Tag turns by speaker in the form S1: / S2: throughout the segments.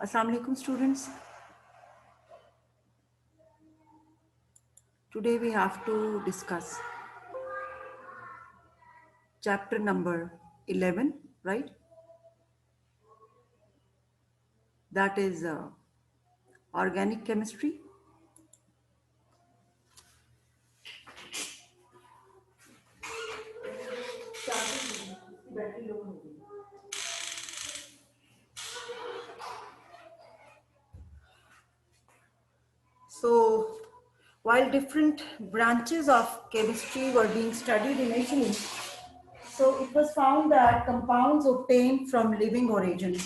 S1: Assalamu alaikum students. Today we have to discuss chapter number 11, right? That is organic chemistry. So while different branches of chemistry were being studied initially, so it was found that compounds obtained from living origin,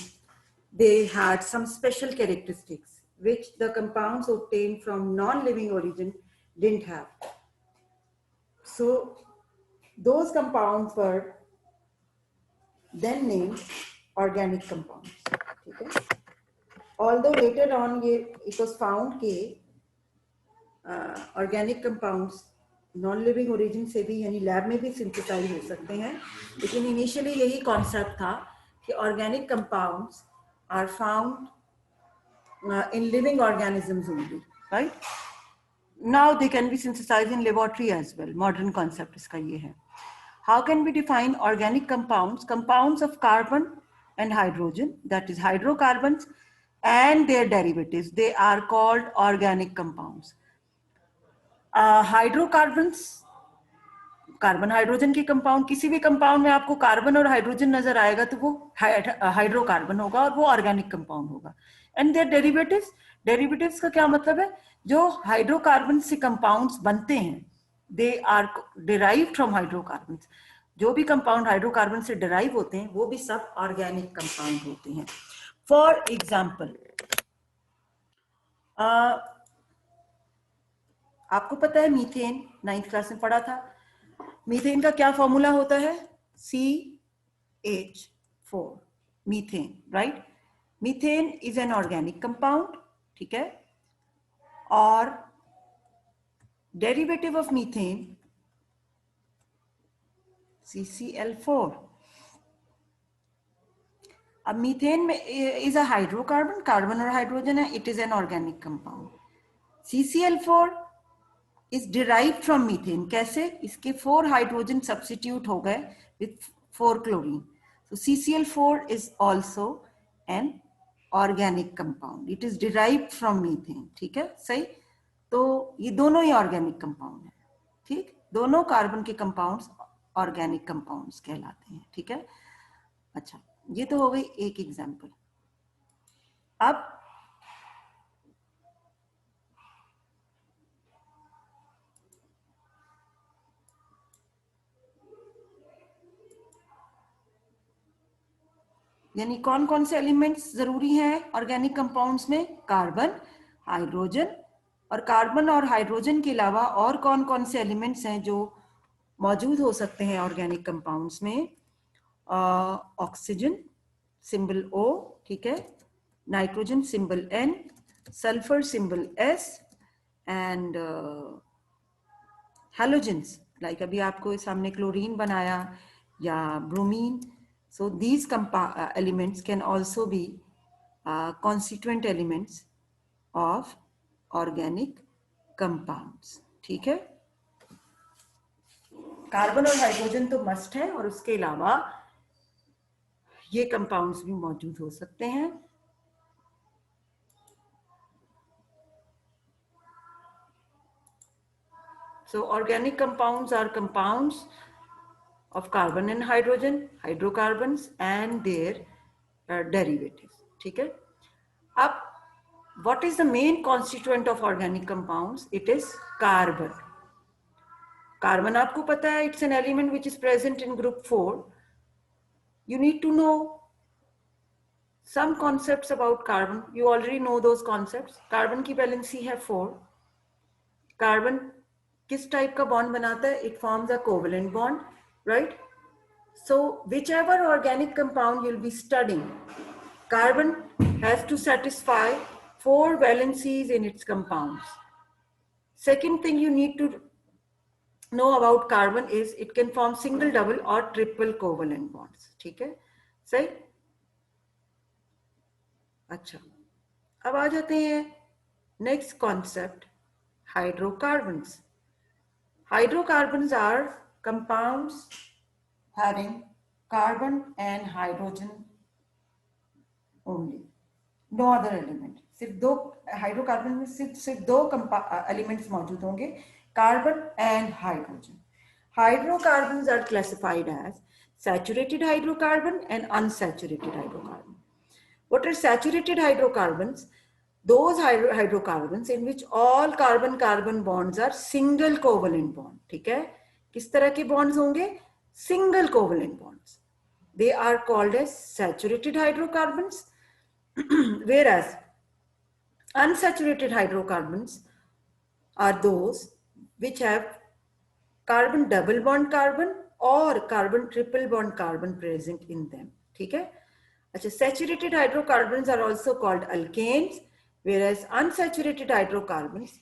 S1: they had some special characteristics which the compounds obtained from non-living origin didn't have. So those compounds were then named organic compounds. ठीक है? Although later on it was found कि organic compounds non living origin से भी यानी lab में भी synthesise हो सकते हैं, लेकिन इनिशियली यही कॉन्सेप्ट था कि organic compounds are found in living organisms only, right? Now they can be synthesize in laboratory as well. Modern concept इसका ये है. How can we define organic compounds? Compounds of carbon and hydrogen, that is hydrocarbons and their derivatives, they are called organic compounds. Hydrocarbons, carbon hydrogen के compound, किसी भी compound में आपको carbon और hydrogen नजर आएगा तो वो हाइड्रोकार्बन होगा और वो ऑर्गेनिक कंपाउंड होगा. एंड देयर डेरिवेटिव्स, डेरिवेटिव्स का क्या मतलब है? जो हाइड्रोकार्बन से कंपाउंड्स बनते हैं, they are derived from hydrocarbons. जो भी कंपाउंड हाइड्रोकार्बन से डिराइव होते हैं वो भी सब ऑर्गेनिक कंपाउंड होते हैं. फॉर एग्जाम्पल, आपको पता है मीथेन, 9th क्लास में पढ़ा था. मीथेन का क्या फॉर्मूला होता है? CH4, methane, right? Methane is an organic compound, ठीक है? और डेरिवेटिव ऑफ मीथेन CCl4. अब मीथेन में इज अ हाइड्रोकार्बन, कार्बन और हाइड्रोजन है, it is an organic compound. CCl4 is derived from methane. कैसे? इसके 4 हाइड्रोजन सब्स्टिट्यूट हो गए with 4 chlorine. So CCl4 is also an organic compound. It is derived from methane. ठीक है, सही? तो ये दोनों ही ऑर्गेनिक कंपाउंड है. ठीक, दोनों कार्बन के कंपाउंड्स ऑर्गेनिक कंपाउंड्स कहलाते हैं. ठीक है, अच्छा, ये तो हो गई एक एग्जाम्पल. अब यानी कौन कौन से एलिमेंट्स जरूरी हैं ऑर्गेनिक कंपाउंड्स में? कार्बन, हाइड्रोजन, और कार्बन और हाइड्रोजन के अलावा और कौन कौन से एलिमेंट्स हैं जो मौजूद हो सकते हैं ऑर्गेनिक कंपाउंड्स में? ऑक्सीजन सिंबल O, ठीक है, nitrogen symbol N, sulphur symbol S, and halogens like अभी आपको सामने क्लोरीन बनाया या bromine. So these elements can also be constituent elements of organic compounds. ठीक है, कार्बन और हाइड्रोजन तो मस्ट है और उसके अलावा ये कंपाउंड्स भी मौजूद हो सकते हैं. So organic compounds are compounds of carbon and hydrogen, hydrocarbons and their derivatives. ठीक है, अब what is the main constituent of organic compounds? It is carbon. Carbon आपको पता है, it's an element which is present in group 4. You need to know some concepts about carbon. You already know those concepts. Carbon की valency है 4. Carbon किस type का bond बनाता है? It forms a covalent bond, right? So whichever organic compound you'll be studying, carbon has to satisfy 4 valencies in its compounds. Second thing you need to know about carbon is it can form single, double or triple covalent bonds. ठीक है, सही? अच्छा, अब आ जाते हैं next concept, hydrocarbons. Hydrocarbons are compounds having carbon and hydrogen only, no other element. सिर्फ दो hydrocarbon में सिर्फ दो एलिमेंट्स मौजूद होंगे, carbon and hydrogen. Hydrocarbons are classified as saturated hydrocarbon and unsaturated hydrocarbon. What are saturated hydrocarbons? Those hydrocarbons in which all carbon-carbon bonds are single covalent bond. ठीक है, किस तरह के bonds होंगे? Single covalent bonds. They are called as saturated hydrocarbons. Whereas unsaturated hydrocarbons are those which have carbon double bond carbon or carbon triple bond carbon present in them. ठीक है. अच्छा, saturated hydrocarbons are also called alkanes, whereas unsaturated hydrocarbons,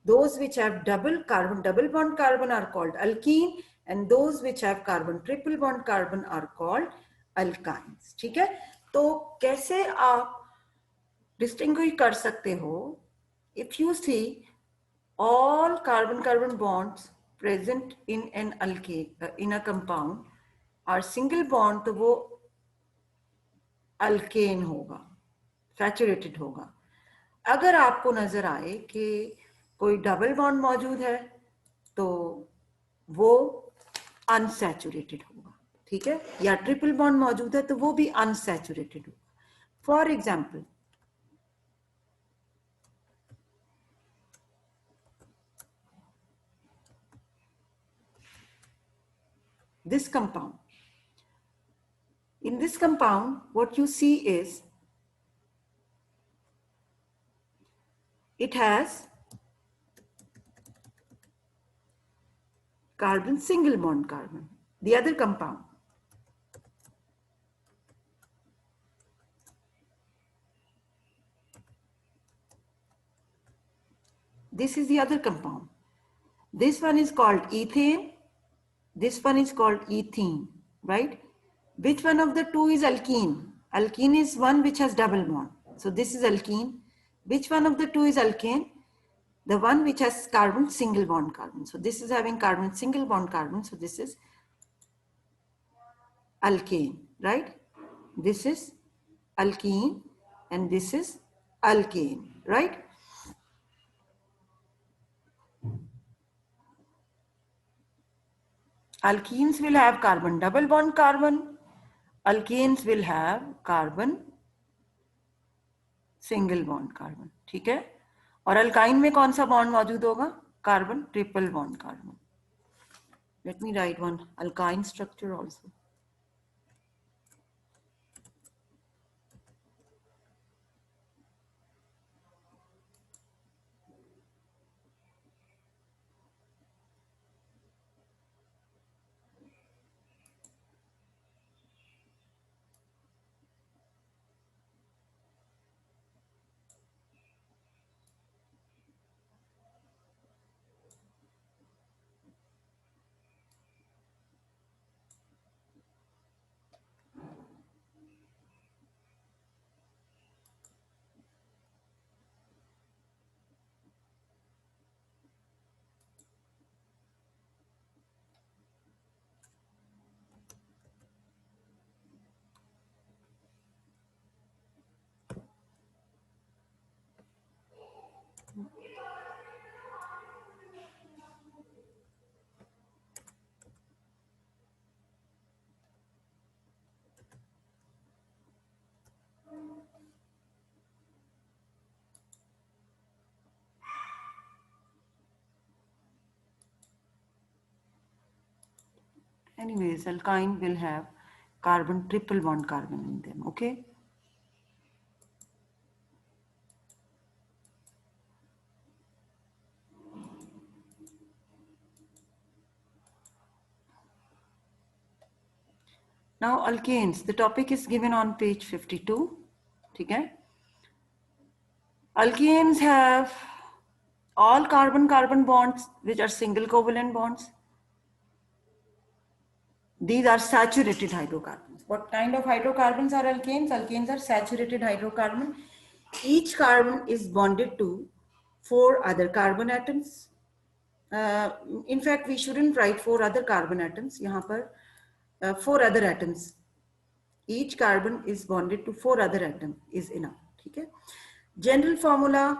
S1: those which have double bond carbon are called alkene, and those which have carbon triple bond carbon are called alkynes. ठीक है. तो कैसे आप distinguish कर सकते हो? If you see all carbon-carbon bonds present in an alkane, in a compound are single bond, तो वो अल्केन होगा, सैचुरेटेड होगा. अगर आपको नजर आए कि कोई डबल बॉन्ड मौजूद है तो वो अनसैचुरेटेड होगा. ठीक है, या ट्रिपल बॉन्ड मौजूद है तो वो भी अनसैचुरेटेड होगा. For example, this compound. In this compound, what you see is it has carbon single bond carbon. The other compound, this is the other compound. This one is called ethane. This one is called ethene, right? Which one of the two is alkene? Alkene is one which has double bond. So this is alkene. Which one of the two is alkane? The one which has carbon single bond carbon. So this is having carbon single bond carbon. So this is alkane, right? This is alkene and this is alkane, right? Alkenes will have carbon double bond carbon. Alkanes will have carbon single bond carbon. ठीक है. और alkyne में कौन सा bond मौजूद होगा? Carbon triple bond carbon. Let me right one alkyne structure also. Anyways, alkyne will have carbon triple bond carbon in them. Okay. Now alkanes, the topic is given on page 52. Okay. Alkanes have all carbon-carbon bonds which are single covalent bonds. These are saturated hydrocarbons. What kind of hydrocarbons are alkanes? Alkanes are saturated hydrocarbon each carbon is bonded to 4 other carbon atoms. In fact, we shouldn't write 4 other carbon atoms. यहाँ पर 4 other atoms. Each carbon is bonded to 4 other atoms is enough. ठीक है? General formula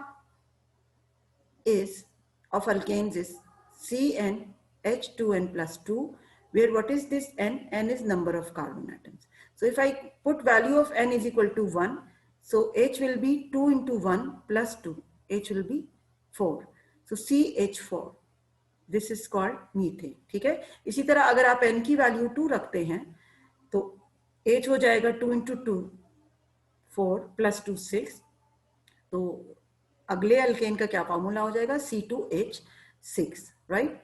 S1: is of alkanes is CnH2n plus 2, where what is this n? N is number of carbon atoms. So if I put value of n is equal to 1, so H will be 2 into 1 plus 2. H will be 4. So CH4. This is called methane. ठीक है. इसी तरह अगर आप n की value 2 रखते हैं तो H हो जाएगा 2 इंटू 2 4 प्लस 2 6. तो अगले अल्केन का क्या फॉर्मूला हो जाएगा? C2H6. राइट.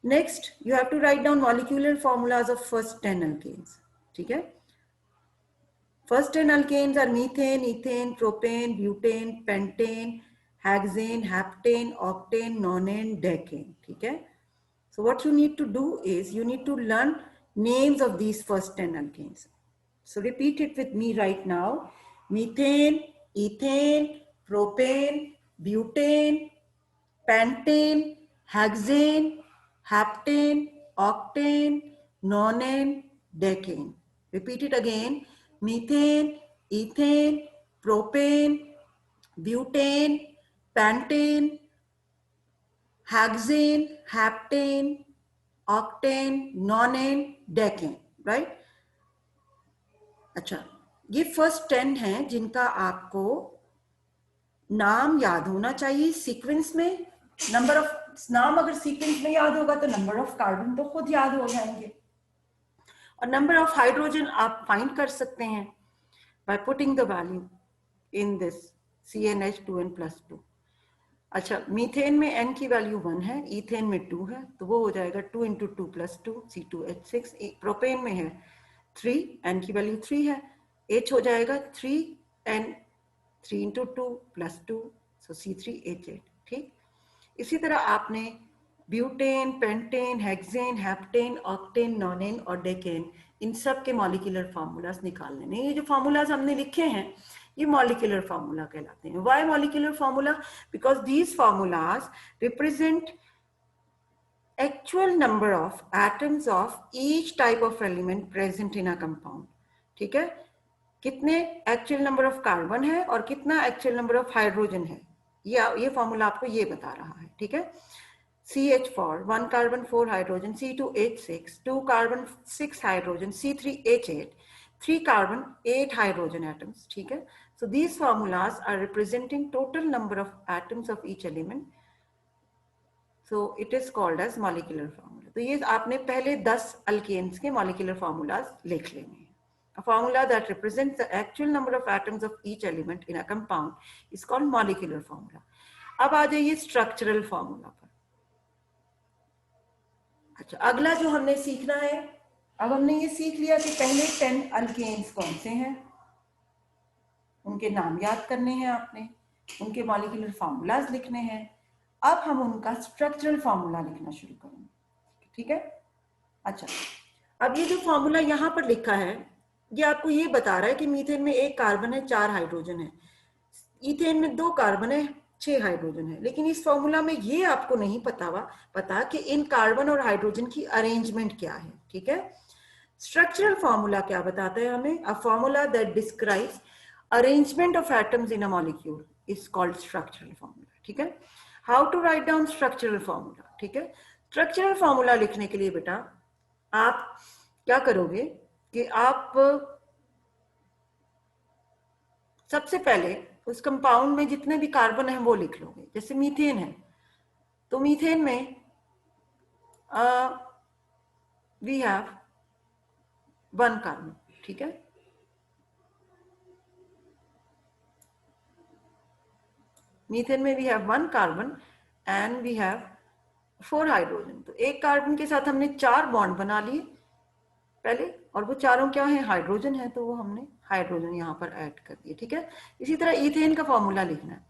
S1: Next you have to write down molecular formulas of first 10 alkanes. ठीक है. First 10 alkanes are methane, ethane, propane, butane, pentane, hexane, heptane, octane, nonane, decane. ठीक है. So what you need to do is you need to learn names of these first 10 alkanes. So repeat it with me right now. Methane, ethane, propane, butane, pentane, hexane, heptane, octane, nonane, decane. Repeat it again. Methane, ethane, propane, butane, pentane, hexane, heptane, octane, nonane, decane. Right. अच्छा, ये first 10 हैं जिनका आपको नाम याद होना चाहिए sequence में. नंबर ऑफ नाम अगर सीक्वेंस में याद होगा तो नंबर ऑफ कार्बन तो खुद याद हो जाएंगे. और नंबर ऑफ हाइड्रोजन आप फाइंड कर सकते हैं by putting the value in this CnH2n plus 2. अच्छा, मीथेन में n की वैल्यू 1 है, इथेन में 2 है, तो वो हो जाएगा 2 इंटू 2 प्लस 2 C2H6. प्रोपेन में है 3, n की वैल्यू 3 है, H हो जाएगा 3n 3 इंटू 2 प्लस 2, सो C3H8. ठीक. इसी तरह आपने butane, pentane, hexane, heptane, octane, नोनेन और डेकेन इन सब के मॉलिक्यूलर फार्मूलाज निकालने हैं. ये जो फार्मूलाज हमने लिखे हैं ये मॉलिक्यूलर फार्मूला कहलाते हैं. Why molecular formula? Because these formulas represent actual number of atoms of each type of element present in a compound. ठीक है. कितने एक्चुअल नंबर ऑफ कार्बन है और कितना एक्चुअल नंबर ऑफ हाइड्रोजन है, ये फॉर्मूला आपको ये बता रहा है. ठीक है. CH4 1 carbon 4 hydrogen, C2H6 2 carbon 6 hydrogen, C3H8 3 carbon 8 hydrogen atoms. ठीक है. So these formulas are representing total number of atoms of each element. So it is called as molecular formula. तो ये आपने पहले 10 alkanes के molecular formulas लिख लेने हैं. A formula that represents the actual number of atoms of each element in a compound is called molecular formula. अब आ जाइए structural formula पर. अच्छा, अगला जो हमने सीखना है, अब हमने ये सीख लिया कि पहले 10 अल्केन्स कौन से हैं, उनके नाम याद करने हैं आपने, उनके मॉलिक्यूलर फार्मूलाज लिखने हैं. अब हम उनका स्ट्रक्चरल फार्मूला लिखना शुरू करेंगे. ठीक है. अच्छा, अब ये जो फार्मूला यहाँ पर लिखा है ये आपको ये बता रहा है कि मीथेन में 1 कार्बन है, 4 हाइड्रोजन है, इथेन में 2 कार्बन है, 6 हाइड्रोजन है. लेकिन इस फॉर्मूला में ये आपको नहीं पता कि इन कार्बन और हाइड्रोजन की अरेंजमेंट क्या है. ठीक है. स्ट्रक्चरल फॉर्मूला क्या बताता है हमें? A formula that describes arrangement of atoms in a molecule is called structural formula. ठीक है. How to write down structural formula. ठीक है. स्ट्रक्चरल फॉर्मूला लिखने के लिए बेटा आप क्या करोगे कि आप सबसे पहले उस कंपाउंड में जितने भी कार्बन हैं वो लिख लोगे. जैसे मीथेन है तो मीथेन में वी हैव 1 कार्बन. ठीक है. मीथेन में we have 1 carbon and we have 4 hydrogen. तो एक कार्बन के साथ हमने 4 बॉन्ड बना लिए पहले, और वो चारों क्या है? हाइड्रोजन है, तो वो हमने हाइड्रोजन यहाँ पर ऐड कर दिए. ठीक है. इसी तरह इथेन का फॉर्मूला लिखना है.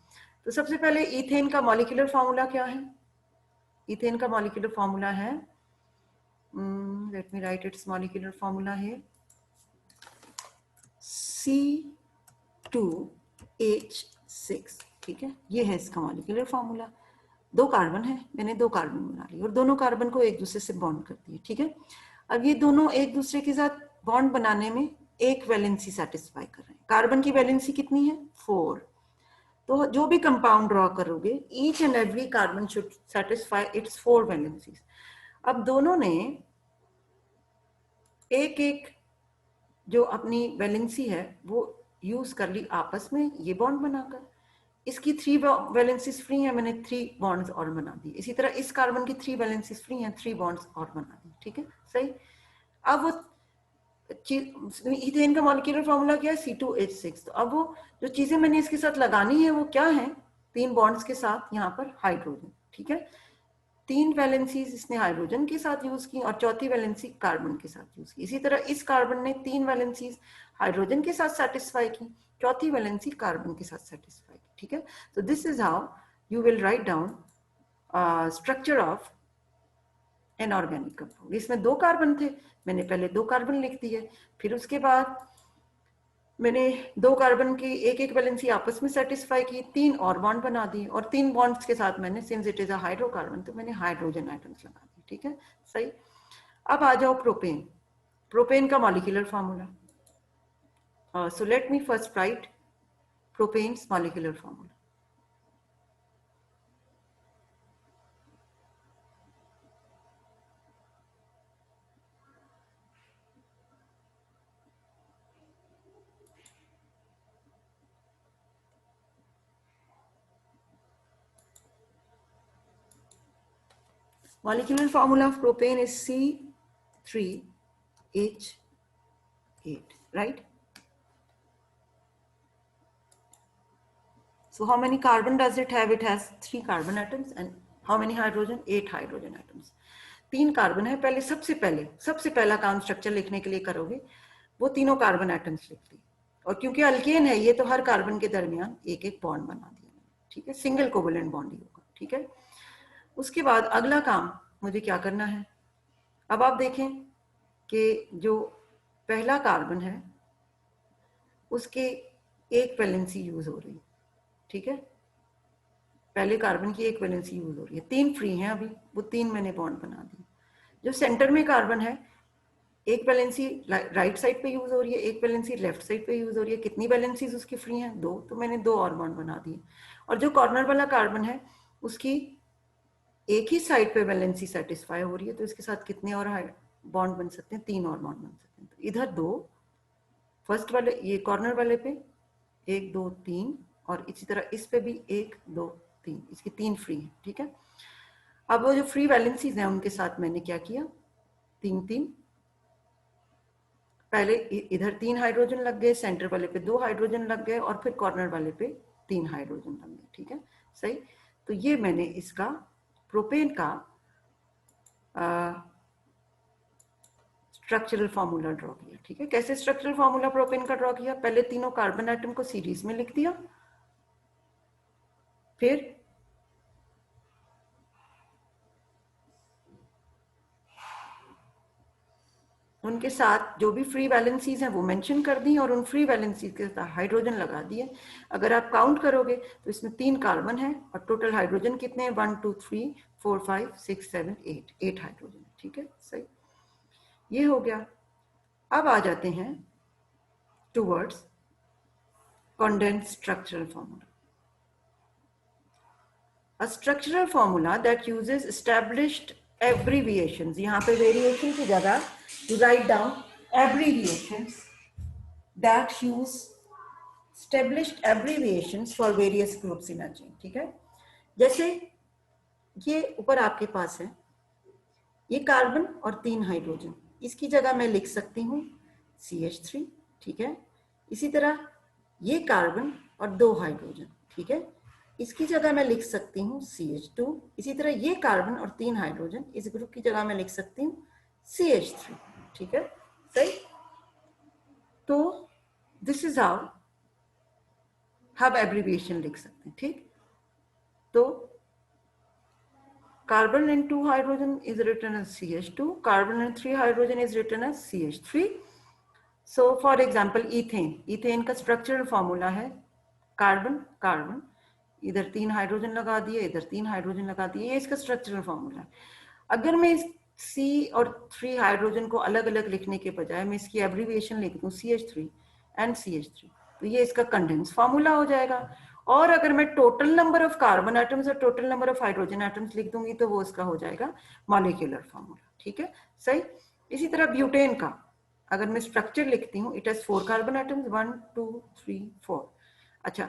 S1: तो सबसे पहले इथेन का मॉलिक्यूलर फॉर्मूला क्या है? इथेन का मॉलिक्यूलर फॉर्मूला है, let me right it's molecular formula है C2H6 2H6, ठीक है, ये है इसका मॉलिक्यूलर फॉर्मूला। 2 कार्बन है, मैंने 2 कार्बन बना लिए और दोनों कार्बन को एक दूसरे से बॉन्ड कर दिए, ठीक है। अब ये दोनों एक दूसरे के साथ बॉन्ड बनाने में एक वैलेंसी सेटिस्फाई कर रहे हैं। कार्बन की वैलेंसी कितनी है? 4। तो जो भी कंपाउंड ड्रॉ करोगे, each and every carbon should satisfy it's 4 valencies. अब दोनों ने एक एक जो अपनी वैलेंसी है वो यूज कर ली आपस में, ये बॉन्ड बनाकर। इसकी 3 वैलेंसीज फ्री है, मैंने 3 बॉन्ड्स और बना दी। इसी तरह इस कार्बन की 3 वैलेंसीज फ्री हैं, 3 बॉन्ड्स और बना दी, ठीक है, सही। अब वो इथेन का मॉलिक्यूलर फॉर्मूला क्या है? C2H6। तो अब वो जो चीजें मैंने इसके साथ लगानी है वो क्या है? 3 बॉन्ड्स के साथ यहाँ पर हाइड्रोजन, ठीक है। 3 वैलेंसीज इसने हाइड्रोजन के साथ यूज की और चौथी वैलेंसी कार्बन के साथ यूज की। इसी तरह इस कार्बन ने 3 वैलेंसीज हाइड्रोजन के साथ सेटिस्फाई की, चौथी वैलेंसी कार्बन के साथ सेटिस्फाई की, ठीक है। तो this is how you will write down structure of an organic compound. इसमें 2 कार्बन थे, मैंने पहले 2 कार्बन लिख दिए, फिर उसके बाद मैंने 2 कार्बन की एक एक वैलेंसी आपस में सेटिस्फाई की, 3 और बॉन्ड बना दिए और 3 बॉन्ड्स के साथ मैंने, since it is a hydrocarbon, तो मैंने हाइड्रोजन एटम्स लगा दिए, ठीक है, सही। अब आ जाओ प्रोपेन। प्रोपेन का molecular formula. So let me first write propane's molecular formula. Molecular formula of propane is C3H8, right? So how many carbon does it have? It has 3 carbon atoms and how many hydrogen? 8 hydrogen atoms. 3 carbon है। पहले सबसे पहला काम structure लिखने के लिए करोगे, वो तीनों कार्बन एटम्स लिख दिए। और क्योंकि अल्केन है ये, तो हर कार्बन के दरमियान एक एक बॉन्ड बना दिया, ठीक है, सिंगल कोवलेंट बॉन्ड ही होगा, ठीक है। उसके बाद अगला काम मुझे क्या करना है? अब आप देखें कि जो पहला कार्बन है उसके एक वैलेंसी यूज हो रही है, ठीक है, पहले कार्बन की एक वैलेंसी यूज हो रही है, 3 फ्री हैं अभी, वो 3 मैंने बॉन्ड बना दी। जो सेंटर में कार्बन है, एक वैलेंसी राइट साइड पे यूज हो रही है, एक वैलेंसी लेफ्ट साइड पे यूज हो रही है। कितनी वैलेंसीज उसकी फ्री हैं? 2, तो मैंने 2 और बॉन्ड बना दिए। और जो कॉर्नर वाला कार्बन है उसकी एक ही साइड पे वैलेंसी सेटिस्फाई हो रही है, तो इसके साथ कितने और बॉन्ड बन सकते हैं? 3 और बॉन्ड बन सकते हैं। तो इधर 2, फर्स्ट वाले ये कॉर्नर वाले पे 1 2 3, और इसी तरह इस पे भी 1 2 3, इसकी 3 फ्री है, ठीक है। अब वो जो फ्री वैलेंसीज हैं उनके साथ मैंने क्या किया? 3 3, पहले इधर 3 हाइड्रोजन लग गए, सेंटर वाले पे 2 हाइड्रोजन लग गए, और फिर कॉर्नर वाले पे 3 हाइड्रोजन लग गए, ठीक है, सही। तो ये मैंने इसका प्रोपेन का स्ट्रक्चरल फॉर्मूला ड्रॉ किया, ठीक है। कैसे स्ट्रक्चरल फॉर्मूला प्रोपेन का ड्रॉ किया? पहले तीनों कार्बन एटम को सीरीज में लिख दिया, फिर उनके साथ जो भी फ्री वैलेंसीज हैं वो मेंशन कर दी, और उन फ्री वैलेंसीज के साथ हाइड्रोजन लगा दिए। अगर आप काउंट करोगे तो इसमें 3 कार्बन है और टोटल हाइड्रोजन कितने हैं? 1 2 3 4 5 6 7 8 हाइड्रोजन, ठीक है, सही। ये हो गया। अब आ जाते हैं towards condensed structural formula. A structural formula that uses established abbreviations. यहाँ पे variation की जगह you write down abbreviations that use established abbreviations for various groups in a chain, ठीक है। जैसे ये ऊपर आपके पास है, ये कार्बन और 3 हाइड्रोजन, इसकी जगह मैं लिख सकती हूँ CH3, ठीक है। इसी तरह ये कार्बन और 2 हाइड्रोजन, ठीक है, इसकी जगह मैं लिख सकती हूँ CH2। इसी तरह ये कार्बन और 3 हाइड्रोजन, इस ग्रुप की जगह मैं लिख सकती हूँ CH3, ठीक है, सही। तो दिस इज हाउ हम एब्रीविएशन लिख सकते हैं, ठीक। तो carbon and 2 hydrogen is written as CH2, carbon and 3 hydrogen is written as CH3. So for example ethane का structural formula है कार्बन कार्बन, इधर 3 हाइड्रोजन लगा दिए, इधर 3 हाइड्रोजन लगा दिए, ये इसका स्ट्रक्चरल फॉर्मूला है। अगर मैं इस C और 3 हाइड्रोजन को अलग अलग लिखने के बजाय मैं इसकी एब्रीविएशन लिख दूं CH3 एंड CH3, तो ये इसका कंडेंस फार्मूला हो जाएगा। और अगर मैं total number of carbon atoms और total number of hydrogen atoms लिख दूंगी तो वो इसका हो जाएगा मॉलिक्यूलर फार्मूला। ठीक है, सही। इसी तरह ब्यूटेन का अगर मैं स्ट्रक्चर लिखती हूँ, इट हैज 4 कार्बन एटम्स, 1 2 3 4। अच्छा,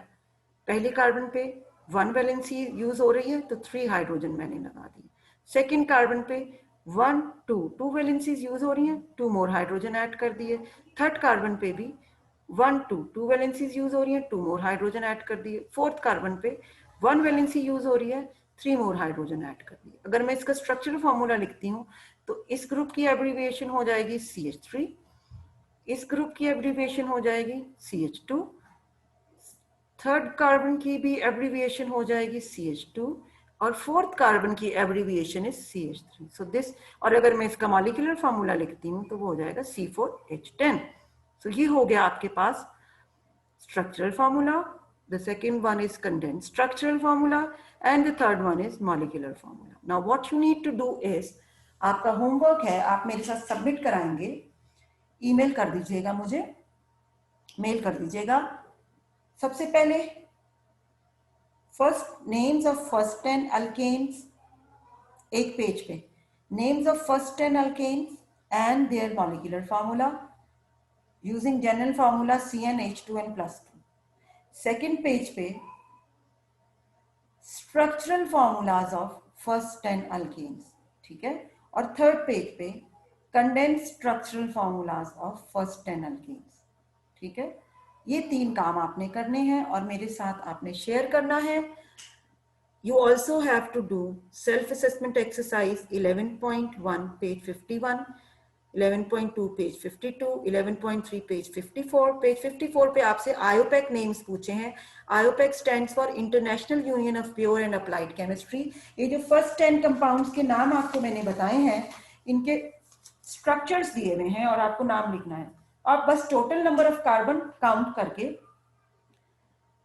S1: पहले कार्बन पे 1 वैलेंसी यूज हो रही है तो 3 हाइड्रोजन मैंने लगा दी। सेकेंड कार्बन पे 1 2 वैलेंसीज यूज हो रही हैं, 2 मोर हाइड्रोजन ऐड कर दिए। थर्ड कार्बन पे भी 1 2 वैलेंसीज यूज हो रही हैं, 2 मोर हाइड्रोजन ऐड कर दिए। फोर्थ कार्बन पे 1 वैलेंसी यूज हो रही है, 3 मोर हाइड्रोजन ऐड कर दिए। अगर मैं इसका स्ट्रक्चरल फॉर्मूला लिखती हूँ तो इस ग्रुप की एब्रीविएशन हो जाएगी CH3, इस ग्रुप की एब्रीविएशन हो जाएगी CH2, थर्ड कार्बन की भी एब्रीविएशन हो जाएगी CH2, और फोर्थ कार्बन की abbreviation is CH3। So this, और अगर मैं इसका मॉलिक्यूलर फार्मूला लिखती हूँ तो वो हो जाएगा C4H10। सो ये हो गया आपके पास structural formula, the second one is condensed structural formula, and the third one is molecular formula. Now what you need to do is, आपका होमवर्क है, आप मेरे साथ सबमिट कराएंगे, ईमेल कर दीजिएगा मुझे, मेल कर दीजिएगा। सबसे पहले first names of first 10 alkanes, एक पेज पे names of first 10 alkanes and their molecular formula using general formula CnH2n+2। Second page पे structural formulas of first 10 alkanes, ठीक है। और थर्ड पेज पे condense structural formulas of first 10 alkanes, ठीक है। ये 3 काम आपने करने हैं और मेरे साथ आपने शेयर करना है। You also have to do self-assessment exercise 11.1 page 51, 11.2 page 52, 11.3 page 54। Page 54 पे आपसे IUPAC नेम्स पूछे हैं। IUPAC stands for international union of pure and applied chemistry. ये जो फर्स्ट 10 कंपाउंड्स के नाम आपको मैंने बताए हैं, इनके स्ट्रक्चर्स दिए हुए हैं और आपको नाम लिखना है। आप बस total number of carbon count करके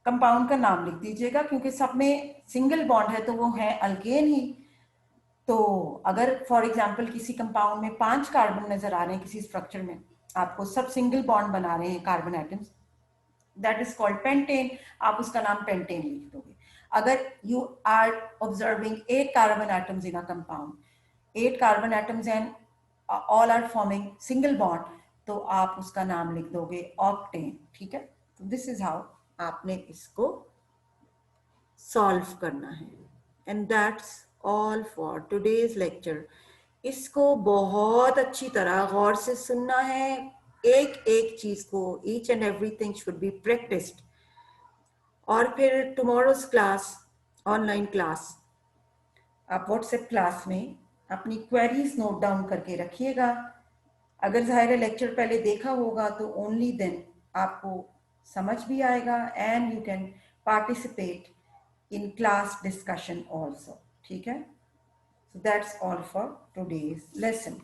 S1: कंपाउंड का नाम लिख दीजिएगा, क्योंकि सब में सिंगल बॉन्ड है तो वो है अल्केन ही। तो अगर फॉर एग्जांपल किसी कंपाउंड में 5 कार्बन नजर आ रहे हैं किसी स्ट्रक्चर में, आपको सब सिंगल बॉन्ड बना रहे हैं carbon atoms, that is called pentane, आप उसका नाम पेंटेन लिख दोगे। अगर you are observing 8 carbon atoms in a compound, 8 carbon atoms and all are forming single bond, तो आप उसका नाम लिख दोगे ऑक्टेन, ठीक है। तो दिस इज हाउ आपने इसको सॉल्व करना है। And that's all for today's lecture. इसको बहुत अच्छी तरह गौर से सुनना है, एक एक चीज को, each and everything should be practised. और फिर टुमारोज क्लास, ऑनलाइन क्लास, आप व्हाट्सएप क्लास में अपनी क्वेरीज नोट डाउन करके रखिएगा। अगर ज़ाहिर है लेक्चर पहले देखा होगा तो ओनली देन आपको समझ भी आएगा and you can participate in class discussion also, ठीक है। So that's all for today's lesson.